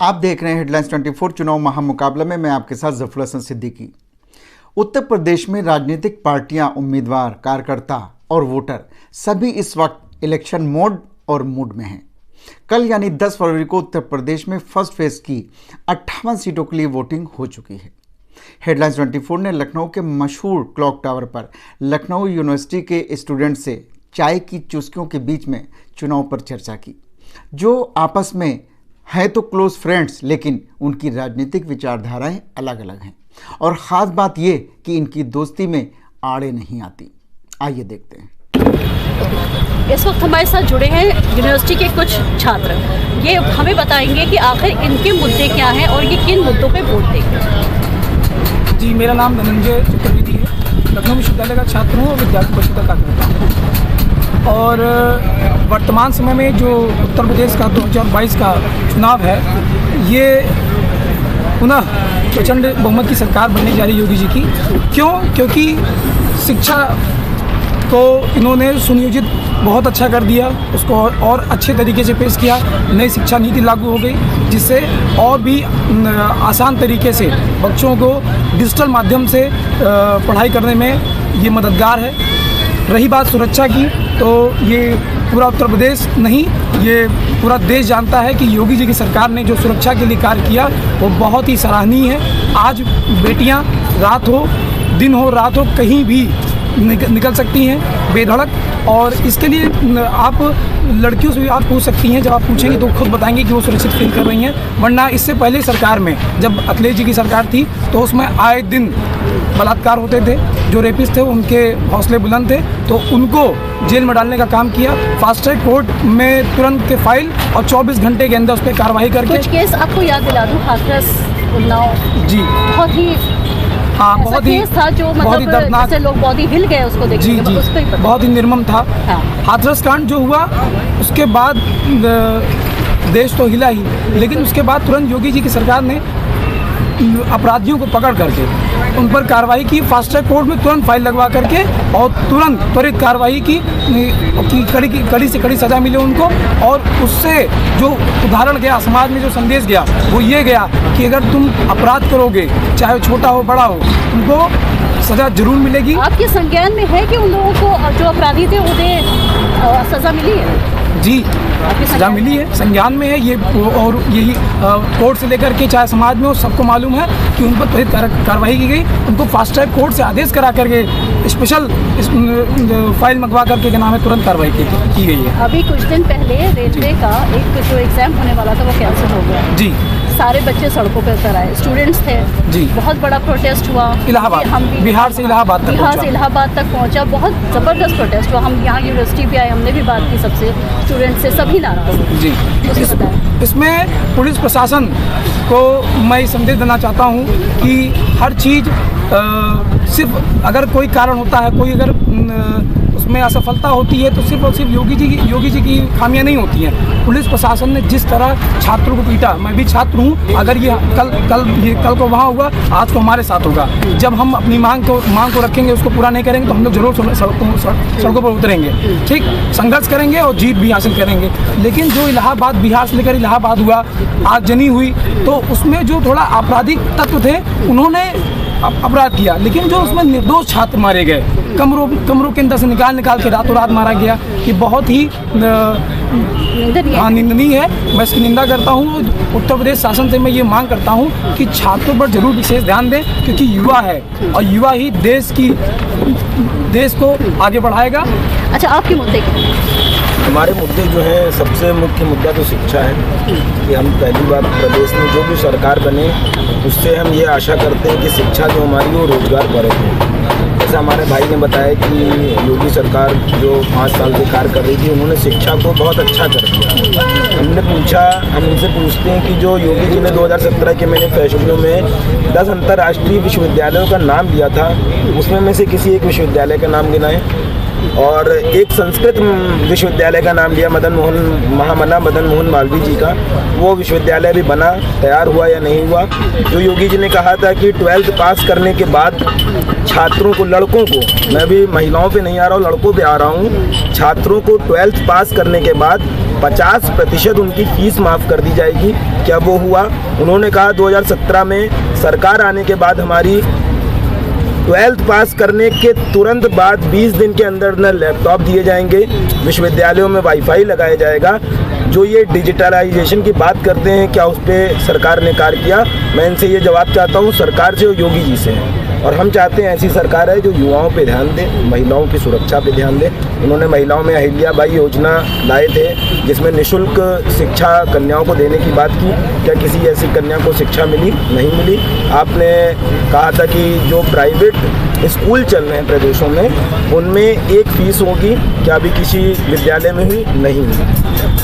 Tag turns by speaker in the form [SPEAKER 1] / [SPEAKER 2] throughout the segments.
[SPEAKER 1] आप देख रहे हैं हेडलाइंस 24 चुनाव महामुकाबला में मैं आपके साथ जफर हसन सिद्दीकी। उत्तर प्रदेश में राजनीतिक पार्टियां, उम्मीदवार, कार्यकर्ता और वोटर सभी इस वक्त इलेक्शन मोड और मूड में हैं। कल यानी 10 फरवरी को उत्तर प्रदेश में फर्स्ट फेज की 58 सीटों के लिए वोटिंग हो चुकी है। हेडलाइंस 24 ने लखनऊ के मशहूर क्लॉक टावर पर लखनऊ यूनिवर्सिटी के स्टूडेंट से चाय की चुस्कियों के बीच में चुनाव पर चर्चा की। जो आपस में है तो क्लोज फ्रेंड्स, लेकिन उनकी राजनीतिक विचारधाराएं अलग अलग हैं और ख़ास बात ये कि इनकी दोस्ती में आड़े नहीं आती। आइए देखते हैं।
[SPEAKER 2] इस वक्त हमारे साथ जुड़े हैं यूनिवर्सिटी के कुछ छात्र। ये हमें बताएंगे कि आखिर इनके मुद्दे क्या हैं और ये किन मुद्दों पे वोट देंगे।
[SPEAKER 3] जी, मेरा नाम धनंजय चतुर्वेदी है। लखनऊ विश्वविद्यालय का छात्र हूँ और विद्यार्थी परिषद का कार्यकर्ता हूँ। और वर्तमान समय में जो उत्तर प्रदेश का 2022 का चुनाव है, ये पुनः प्रचंड बहुमत की सरकार बनने जा रही योगी जी की। क्यों? क्योंकि शिक्षा को इन्होंने सुनियोजित बहुत अच्छा कर दिया, उसको और अच्छे तरीके से पेश किया। नई शिक्षा नीति लागू हो गई, जिससे और भी आसान तरीके से बच्चों को डिजिटल माध्यम से पढ़ाई करने में ये मददगार है। रही बात सुरक्षा की, तो ये पूरा उत्तर प्रदेश नहीं, ये पूरा देश जानता है कि योगी जी की सरकार ने जो सुरक्षा के लिए कार्य किया वो बहुत ही सराहनीय है। आज बेटियां रात हो, दिन हो, रात हो, कहीं भी निकल सकती हैं बेधड़क। और इसके लिए आप लड़कियों से भी आप पूछ सकती हैं, जब आप पूछेंगे तो खुद बताएंगे कि वो सुरक्षित फील कर रही हैं। वरना इससे पहले सरकार में, जब अखिलेश जी की सरकार थी, तो उसमें आए दिन बलात्कार होते थे। जो रेपिस्ट थे उनके हौसले बुलंद थे, तो उनको जेल में डालने का काम किया। फास्ट ट्रैक कोर्ट में तुरंत के फाइल और 24 घंटे के अंदर उस पर कार्रवाई करके।
[SPEAKER 2] कुछ केस आपको याद दिला दूँ, हाथरस उन्नाव
[SPEAKER 3] जी,
[SPEAKER 2] बहुत ही
[SPEAKER 3] बहुत ही
[SPEAKER 2] था जो मतलब
[SPEAKER 3] दर्दनाक,
[SPEAKER 2] जैसे लोग बहुत ही हिल गए उसको देख
[SPEAKER 3] जी जी, बहुत ही निर्मम था। हाथरस कांड जो हुआ उसके बाद देश तो हिला ही, लेकिन उसके बाद तुरंत योगी जी की सरकार ने अपराधियों को पकड़ करके उन पर कार्रवाई की। फास्ट ट्रैक कोर्ट में तुरंत फाइल लगवा करके और तुरंत त्वरित कार्रवाई की कड़ी से कड़ी सज़ा मिले उनको। और उससे जो उदाहरण गया, समाज में जो संदेश गया, वो ये गया कि अगर तुम अपराध करोगे, चाहे छोटा हो बड़ा हो, तुमको सज़ा जरूर मिलेगी।
[SPEAKER 2] आपके संज्ञान में है कि उन लोगों को जो अपराधी थे उन्हें सज़ा मिली है?
[SPEAKER 3] जी, सजा मिली है, संज्ञान में है ये। और यही कोर्ट से लेकर के चाहे समाज में हो, सबको मालूम है कि उन पर त्वरित कार्रवाई की गई। उनको फास्ट ट्रैक कोर्ट से आदेश करा करके स्पेशल फाइल मंगवा करके क्या नाम है, तुरंत कार्रवाई की गई है।
[SPEAKER 2] अभी कुछ दिन पहले रेलवे का एक जो एग्जाम होने वाला था वो कैंसिल हो गया।
[SPEAKER 3] जी,
[SPEAKER 2] सारे बच्चे सड़कों पर उतर आए, स्टूडेंट्स थे
[SPEAKER 3] जी।
[SPEAKER 2] बहुत बड़ा प्रोटेस्ट हुआ
[SPEAKER 3] इलाहाबाद, बिहार से इलाहाबाद
[SPEAKER 2] तक पहुंचा। बहुत ज़बरदस्त प्रोटेस्ट हुआ। हम यहाँ यूनिवर्सिटी पे आए, हमने भी बात की सबसे, स्टूडेंट से, सभी नाराज
[SPEAKER 3] जी। इसमें पुलिस प्रशासन को मैं संदेश देना चाहता हूँ कि हर चीज़ सिर्फ अगर कोई कारण होता है, कोई अगर उसमें असफलता होती है, तो सिर्फ और सिर्फ योगी जी की खामियां नहीं होती हैं। पुलिस प्रशासन ने जिस तरह छात्रों को पीटा, मैं भी छात्र हूं, अगर ये कल को वहाँ हुआ, आज को हमारे साथ होगा। जब हम अपनी मांग को रखेंगे, उसको पूरा नहीं करेंगे, तो हम लोग जरूर सड़कों पर उतरेंगे, ठीक, संघर्ष करेंगे और जीत भी हासिल करेंगे। लेकिन जो इलाहाबाद, बिहार से लेकर इलाहाबाद हुआ, आगजनी हुई, तो उसमें जो थोड़ा आपराधिक तत्व थे उन्होंने अपराध किया, लेकिन जो उसमें निर्दोष छात्र मारे गए, कमरों के अंदर से निकाल के रातों रात मारा गया, ये बहुत ही निंदनीय है। मैं इसकी निंदा करता हूँ। उत्तर प्रदेश शासन से मैं ये मांग करता हूँ कि छात्रों पर जरूर विशेष ध्यान दें, क्योंकि युवा है और युवा ही देश को आगे बढ़ाएगा।
[SPEAKER 2] अच्छा, आपके मुद्दे
[SPEAKER 4] हमारे मुद्दे जो है, सबसे मुख्य मुद्दा तो शिक्षा है कि हम पहली बार प्रदेश में जो भी सरकार बने, उससे हम ये आशा करते हैं कि शिक्षा जो हमारी वो रोजगार परक है। जैसे हमारे भाई ने बताया कि योगी सरकार जो 5 साल से कार्य कर रही थी, उन्होंने शिक्षा को बहुत अच्छा कर दिया। हम इनसे पूछते हैं कि जो योगी जी ने 2017 के मैनिफेस्टो में 10 अंतर्राष्ट्रीय विश्वविद्यालयों का नाम लिया था, उसमें में से किसी एक विश्वविद्यालय का नाम गिनाएं। और एक संस्कृत विश्वविद्यालय का नाम लिया, महामना मदन मोहन मालवीय जी का, वो विश्वविद्यालय भी बना, तैयार हुआ या नहीं हुआ। जो योगी जी ने कहा था कि 12th पास करने के बाद छात्रों को, लड़कों को, मैं भी महिलाओं पे नहीं आ रहा हूँ, लड़कों पे आ रहा हूँ, छात्रों को 12th पास करने के बाद 50% उनकी फीस माफ़ कर दी जाएगी। क्या वो हुआ? उन्होंने कहा 2017 में सरकार आने के बाद हमारी 12th पास करने के तुरंत बाद 20 दिन के अंदर न लैपटॉप दिए जाएंगे, विश्वविद्यालयों में वाईफाई लगाया जाएगा। जो ये डिजिटलाइजेशन की बात करते हैं, क्या उस पर सरकार ने कार्य किया? मैं इनसे ये जवाब चाहता हूँ सरकार से, योगी जी से। और हम चाहते हैं ऐसी सरकार है जो युवाओं पे ध्यान दे, महिलाओं की सुरक्षा पे ध्यान दे। उन्होंने महिलाओं में अहिल्याबाई योजना लाए थे जिसमें निःशुल्क शिक्षा कन्याओं को देने की बात की। क्या किसी ऐसी कन्या को शिक्षा मिली? नहीं मिली। आपने कहा था कि जो प्राइवेट स्कूल चल रहे हैं प्रदेशों में उनमें एक फीस होगी, क्या अभी किसी विद्यालय में हुई? नहीं हुई।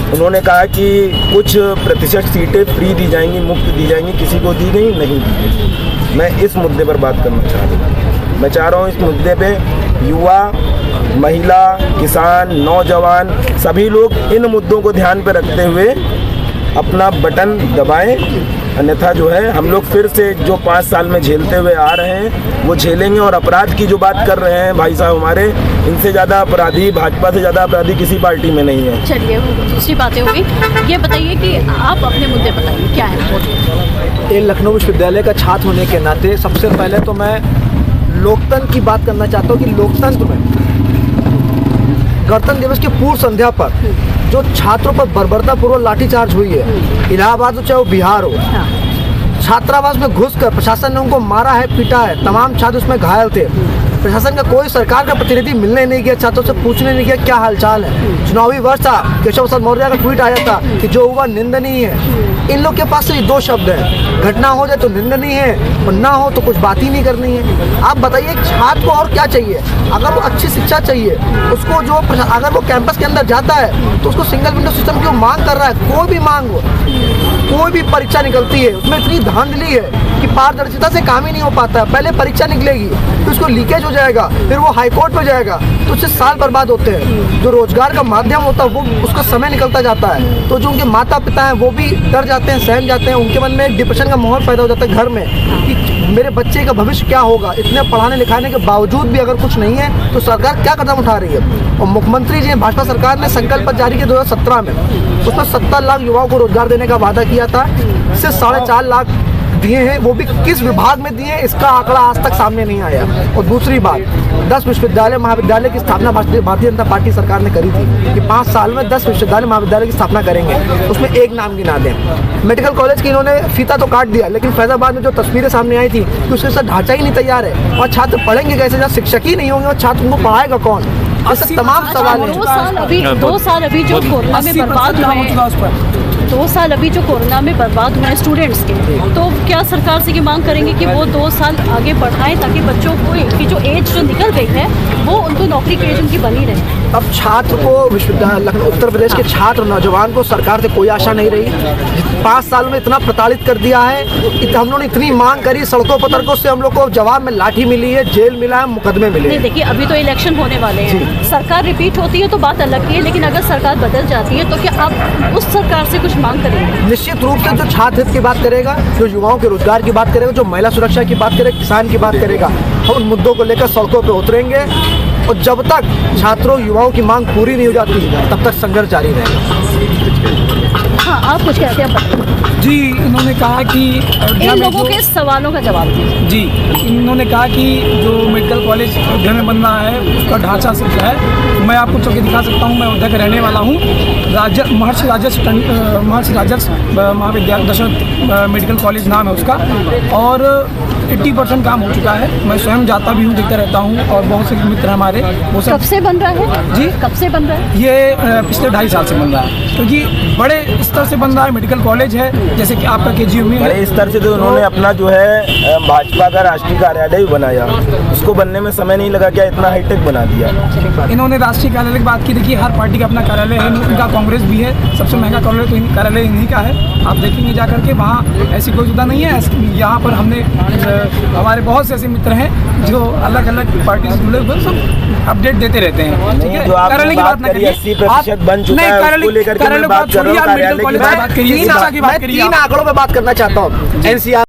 [SPEAKER 4] उन्होंने कहा कि कुछ प्रतिशत सीटें फ्री दी जाएंगी, मुफ्त दी जाएंगी, किसी को दी गई? नहीं दी गई। मैं इस मुद्दे पर बात करना चाह रहा हूँ। मैं चाह रहा हूँ इस मुद्दे पे युवा, महिला, किसान, नौजवान सभी लोग इन मुद्दों को ध्यान पे रखते हुए अपना बटन दबाएं, अन्यथा जो है हम लोग फिर से जो 5 साल में झेलते हुए आ रहे हैं वो झेलेंगे। और अपराध की जो बात कर रहे हैं भाई साहब हमारे, इनसे ज़्यादा अपराधी, भाजपा से ज़्यादा अपराधी किसी पार्टी में नहीं है।
[SPEAKER 2] चलिए दूसरी बातें होगी, ये बताइए कि आप अपने मुद्दे बताइए क्या है।
[SPEAKER 5] ये लखनऊ विश्वविद्यालय का छात्र होने के नाते सबसे पहले तो मैं लोकतंत्र की बात करना चाहता हूँ कि लोकतंत्र में गणतंत्र दिवस की पूर्व संध्या पर जो छात्रों पर बर्बरतापूर्वक लाठीचार्ज हुई है, इलाहाबाद हो चाहे वो बिहार हो, छात्रावास में घुसकर प्रशासन ने उनको मारा है, पीटा है, तमाम छात्र उसमें घायल थे। प्रशासन का कोई सरकार का प्रतिनिधि मिलने नहीं गया, छात्रों से पूछने नहीं गया क्या हालचाल है। चुनावी वर्ष था, केशव प्रसाद मौर्य का ट्वीट आया था कि जो हुआ निंदनीय है। इन लोग के पास सिर्फ 2 शब्द हैं, घटना हो जाए तो निंदनीय है और ना हो तो कुछ बात ही नहीं करनी है। आप बताइए छात्र को और क्या चाहिए? अगर वो अच्छी शिक्षा चाहिए उसको, जो अगर वो कैंपस के अंदर जाता है तो उसको सिंगल विंडो सिस्टम की वो मांग कर रहा है। कोई भी मांग हो, कोई भी परीक्षा निकलती है उसमें इतनी धांधली है कि पारदर्शिता से काम ही नहीं हो पाता है। पहले परीक्षा निकलेगी फिर उसको लीकेज हो जाएगा, फिर वो हाई कोर्ट में जाएगा, तो उससे साल बर्बाद होते हैं। जो रोजगार का माध्यम होता है वो उसका समय निकलता जाता है, तो जो उनके माता पिता हैं वो भी डर जाते हैं, सहम जाते हैं। उनके मन में एक डिप्रेशन का माहौल पैदा हो जाता है घर में कि मेरे बच्चे का भविष्य क्या होगा। इतने पढ़ाने लिखाने के बावजूद भी अगर कुछ नहीं है तो सरकार क्या कदम उठा रही है? और मुख्यमंत्री जी भाजपा सरकार ने संकल्प पत्र जारी किया 2017 में, उसमें 70 लाख युवाओं को रोजगार देने का वादा किया था। इससे 4.5 लाख दिए हैं, वो भी किस विभाग में दिए इसका आंकड़ा आज तक सामने नहीं आया। और दूसरी बात, 10 विश्वविद्यालय महाविद्यालय की स्थापना भारतीय जनता पार्टी सरकार ने करी थी कि 5 साल में 10 विश्वविद्यालय महाविद्यालय की स्थापना करेंगे, उसमें एक नाम गिना दें। मेडिकल कॉलेज की इन्होंने फीता तो काट दिया, लेकिन फैजाबाद में जो तस्वीरें सामने आई थी कि उसके साथ ढांचा ही नहीं तैयार है और छात्र पढ़ेंगे कैसे जब शिक्षक ही नहीं होंगे और छात्र उनको पढ़ाएगा कौन? ऐसे तमाम सवाल हैं।
[SPEAKER 2] 2 साल अभी जो कोरोना में बर्बाद हुए, 2 साल अभी जो कोरोना में बर्बाद हुए हैं स्टूडेंट्स के, तो क्या सरकार से ये मांग करेंगे कि वो 2 साल आगे बढ़ाएं ताकि बच्चों को की जो एज जो निकल गई है वो उनको नौकरी की एज उनकी बनी रहे?
[SPEAKER 5] अब छात्र को विश्वविद्यालय उत्तर प्रदेश के छात्र नौजवान को सरकार से कोई आशा नहीं रही। 5 साल में इतना प्रताड़ित कर दिया है, हम लोग ने इतनी मांग करी, सड़कों पर तरकों से हम लोग को जवाब में लाठी मिली है, जेल मिला है, मुकदमे मिले।
[SPEAKER 2] नहीं देखिए, अभी तो इलेक्शन होने वाले हैं, सरकार रिपीट होती है तो बात अलग है, लेकिन अगर सरकार बदल जाती है तो क्या आप उस सरकार से कुछ मांग करेंगे?
[SPEAKER 5] निश्चित रूप से जो छात्र हित की बात करेगा, जो युवाओं के रोजगार की बात करेगा, जो महिला सुरक्षा की बात करेगा, किसान की बात करेगा, हम उन मुद्दों को लेकर सड़कों पर उतरेंगे और जब तक छात्रों युवाओं की मांग पूरी नहीं हो जाती तब तक संघर्ष जारी रहेगा।
[SPEAKER 2] हाँ, आप कुछ कहते हैं?
[SPEAKER 3] जी, इन्होंने कहा कि
[SPEAKER 2] इन लोगों के सवालों का जवाब दीजिए।
[SPEAKER 3] जी, इन्होंने कहा कि जो मेडिकल कॉलेज अयोध्या में बन रहा है उसका ढांचा सिर्फ है। मैं आपको चल के दिखा सकता हूँ, मैं अयोध्या का रहने वाला हूँ। महर्षि राजर्षि महाविद्यालय दशरथ मेडिकल कॉलेज नाम है उसका, और 80% काम हो चुका है। मैं स्वयं जाता भी हूँ, देखता रहता हूँ, और बहुत से मित्र हमारे वो सब।
[SPEAKER 2] कब से बन रहा है?
[SPEAKER 3] जी,
[SPEAKER 2] कब से बन रहा है?
[SPEAKER 3] ये पिछले 2.5 साल से बन रहा है, क्योंकि बड़े स्तर से बन रहा है। मेडिकल कॉलेज है जैसे कि आपका KGU में
[SPEAKER 4] बड़े स्तर से, तो उन्होंने अपना जो है भाजपा का राष्ट्रीय कार्यालय भी बनाया, उसको बनने में समय नहीं लगा, क्या इतना हाईटेक बना दिया।
[SPEAKER 3] इन्होंने राष्ट्रीय कार्यालय की बात की। देखिए, हर पार्टी का अपना कार्यालय है, उनका कांग्रेस भी है, सबसे महंगा कार्यालय इन्हीं का है। आप देखेंगे जा करके, वहाँ ऐसी कोई सुविधा नहीं है। यहाँ पर हमने हमारे बहुत से ऐसे मित्र हैं जो अलग अलग पार्टी से जुड़े हुए, सब अपडेट देते रहते हैं। ठीक है, कार्यालय की बात करिए,
[SPEAKER 4] 80% बन चुका है, उसको लेकर के मैं बात कर रहा हूँ। कार्यालय की बात करिए,
[SPEAKER 5] मैं 3 आंकड़ों पे बात करना चाहता हूँ। NCR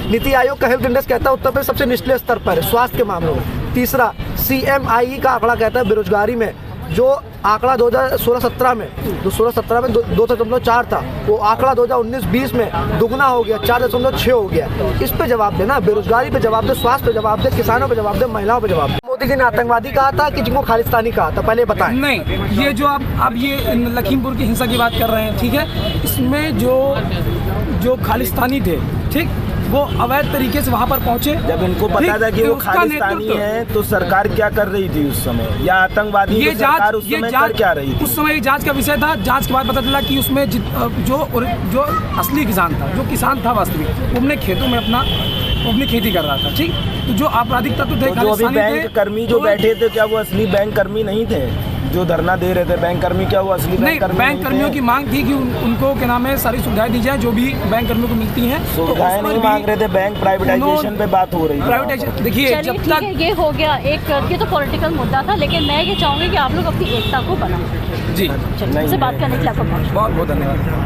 [SPEAKER 5] नीति आयोग का हेल्थ इंडेक्स कहता है उत्तर प्रदेश सबसे निचले स्तर पर है स्वास्थ्य के मामलों में। तीसरा, CMIE का आंकड़ा कहता है बेरोजगारी में जो आंकड़ा 2016-17 में जो 16-17 में 2.4 था, वो आंकड़ा 2019-20 में दुगना हो गया, 4.6 हो गया। इस पे जवाब देना, बेरोजगारी पे जवाब दे, स्वास्थ्य पे जवाब दे, किसानों पे जवाब दे, महिलाओं पे जवाब दे। मोदी जी ने आतंकवादी कहा था कि जिनको खालिस्तानी कहा था, पहले बताएं।
[SPEAKER 3] नहीं, ये जो आप ये लखीमपुर की हिंसा की बात कर रहे हैं, ठीक है, इसमें जो खालिस्तानी थे, ठीक, वो अवैध तरीके से वहाँ पर पहुँचे।
[SPEAKER 4] जब इनको पता था कि वो खालिस्तानी है तो सरकार क्या कर रही थी उस समय, या आतंकवादी
[SPEAKER 3] ये
[SPEAKER 4] सरकार उस समय कर क्या रही थी?
[SPEAKER 3] उस समय ये जांच का विषय था। जांच के बाद पता चला कि उसमें जो असली किसान था, जो किसान था वास्तविक, वो अपने खेतों में अपनी खेती कर रहा था, ठीक। तो जो आपराधिक तत्व थे,
[SPEAKER 4] जो अभी बैंक कर्मी जो बैठे थे, क्या वो असली बैंक कर्मी नहीं थे? जो धरना दे रहे थे बैंक कर्मी, क्या वो असली बैंक कर्मी?
[SPEAKER 3] बैंक कर्मियों की मांग थी कि उनको क्या नाम है, सारी सुविधाएं दी जाए जो भी बैंक कर्मियों को मिलती हैं।
[SPEAKER 4] सुविधाएं नहीं मांग रहे थे, बैंक प्राइवेटाइजेशन पे बात हो रही है।
[SPEAKER 3] प्राइवेटाइजेशन, देखिए, जब तक
[SPEAKER 2] ये हो गया एक, ये तो पॉलिटिकल मुद्दा था, लेकिन मैं ये चाहूँगी कि आप लोग अपनी एकता को बनाएं।
[SPEAKER 3] जी,
[SPEAKER 2] चलिए, बात करने के लिए आपका
[SPEAKER 3] बहुत बहुत धन्यवाद।